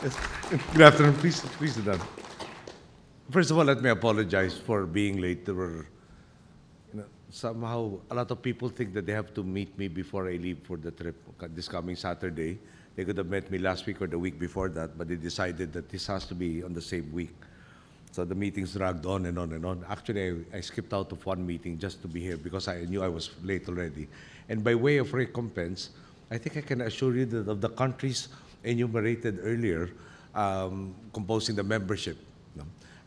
Yes. Good afternoon. Please sit down. First of all, let me apologize for being late. There were, somehow a lot of people think that they have to meet me before I leave for the trip this coming Saturday. They could have met me last week or the week before that, but they decided that this has to be on the same week. So the meetings dragged on and on and on. Actually, I skipped out of one meeting just to be here because I knew I was late already. And by way of recompense, I think I can assure you that of the countries enumerated earlier, composing the membership,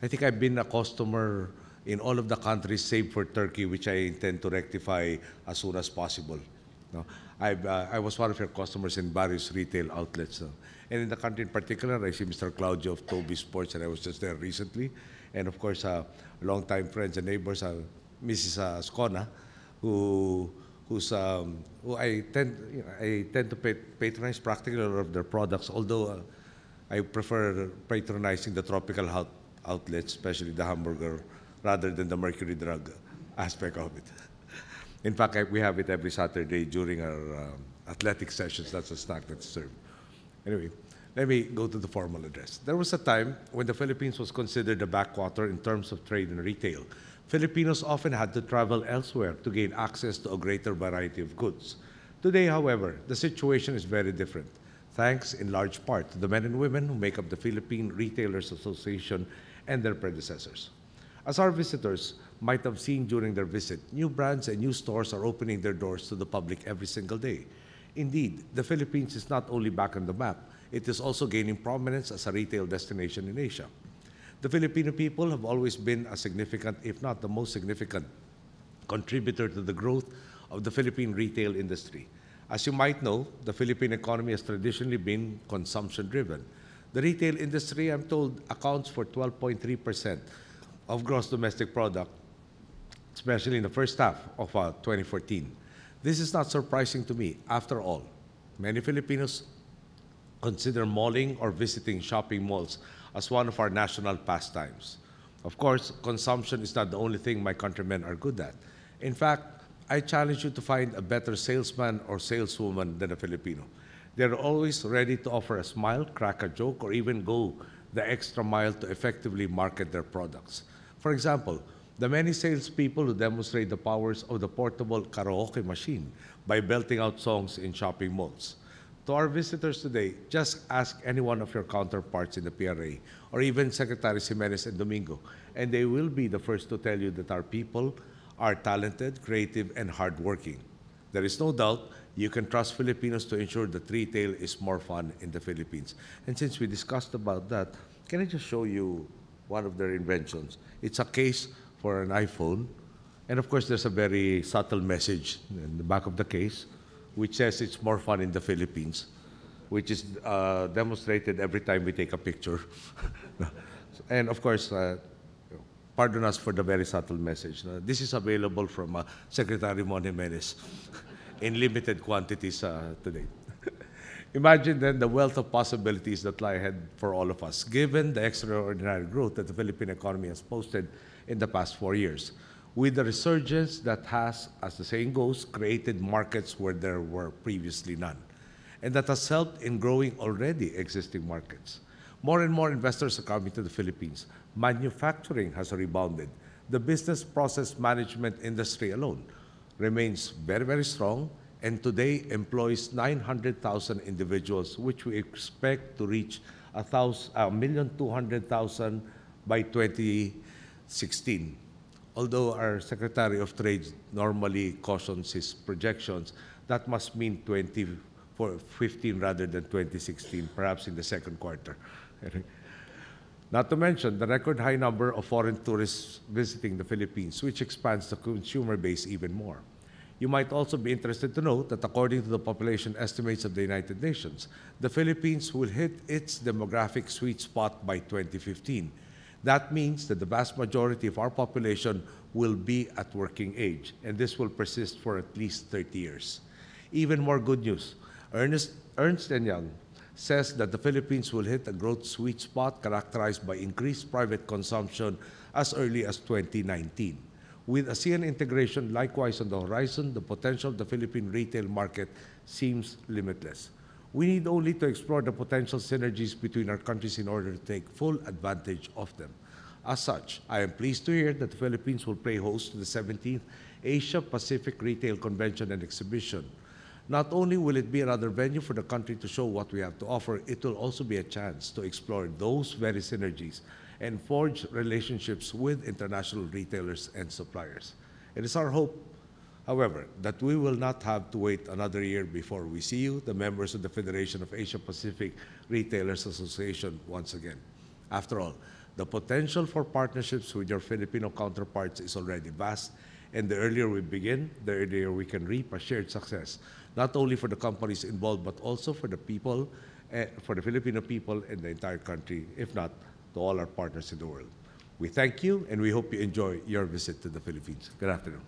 I think I've been a customer in all of the countries save for Turkey, which I intend to rectify as soon as possible. I was one of your customers in various retail outlets. And in the country in particular, I see Mr. Claudio of Toby Sports, and I was just there recently. And of course, longtime friends and neighbors, Mrs. Scona, who I tend to patronize practically all of their products, although I prefer patronizing the tropical outlets, especially the hamburger, rather than the mercury drug aspect of it. In fact, we have it every Saturday during our athletic sessions. That's a snack that's served. Anyway, let me go to the formal address. There was a time when the Philippines was considered a backwater in terms of trade and retail. Filipinos often had to travel elsewhere to gain access to a greater variety of goods. Today, however, the situation is very different, thanks in large part to the men and women who make up the Philippine Retailers Association and their predecessors. As our visitors might have seen during their visit, new brands and new stores are opening their doors to the public every single day. Indeed, the Philippines is not only back on the map, it is also gaining prominence as a retail destination in Asia. The Filipino people have always been a significant, if not the most significant, contributor to the growth of the Philippine retail industry. As you might know, the Philippine economy has traditionally been consumption-driven. The retail industry, I'm told, accounts for 12.3% of gross domestic product, especially in the first half of 2014. This is not surprising to me. After all, many Filipinos consider malling or visiting shopping malls as one of our national pastimes. Of course, consumption is not the only thing my countrymen are good at. In fact, I challenge you to find a better salesman or saleswoman than a Filipino. They're always ready to offer a smile, crack a joke, or even go the extra mile to effectively market their products. For example, the many salespeople who demonstrate the powers of the portable karaoke machine by belting out songs in shopping malls. To our visitors today, just ask any one of your counterparts in the PRA or even Secretary Jimenez and Domingo, and they will be the first to tell you that our people are talented, creative, and hardworking. There is no doubt you can trust Filipinos to ensure that retail is more fun in the Philippines. And since we discussed about that, can I just show you one of their inventions? It's a case for an iPhone, and of course there's a very subtle message in the back of the case, which says it's more fun in the Philippines, which is demonstrated every time we take a picture. And of course, pardon us for the very subtle message. This is available from Secretary Mon Jimenez in limited quantities today. Imagine then the wealth of possibilities that lie ahead for all of us, given the extraordinary growth that the Philippine economy has posted in the past 4 years, with the resurgence that has, as the saying goes, created markets where there were previously none, and that has helped in growing already existing markets. More and more investors are coming to the Philippines. Manufacturing has rebounded. The business process management industry alone remains very, very strong, and today employs 900,000 individuals, which we expect to reach 1,200,000 by 2016. Although our Secretary of Trade normally cautions his projections, that must mean 2015 rather than 2016, perhaps in the second quarter. Not to mention the record high number of foreign tourists visiting the Philippines, which expands the consumer base even more. You might also be interested to note that according to the population estimates of the United Nations, the Philippines will hit its demographic sweet spot by 2015. That means that the vast majority of our population will be at working age, and this will persist for at least 30 years. Even more good news, Ernst & Young says that the Philippines will hit a growth sweet spot characterized by increased private consumption as early as 2019. With ASEAN integration likewise on the horizon, the potential of the Philippine retail market seems limitless. We need only to explore the potential synergies between our countries in order to take full advantage of them. As such, I am pleased to hear that the Philippines will play host to the 17th Asia-Pacific Retail Convention and Exhibition. Not only will it be another venue for the country to show what we have to offer, it will also be a chance to explore those very synergies and forge relationships with international retailers and suppliers. It is our hope, however, that we will not have to wait another year before we see you, the members of the Federation of Asia-Pacific Retailers Association, once again. After all, the potential for partnerships with your Filipino counterparts is already vast, and the earlier we begin, the earlier we can reap a shared success, not only for the companies involved, but also for the people, for the Filipino people and the entire country, if not to all our partners in the world. We thank you, and we hope you enjoy your visit to the Philippines. Good afternoon.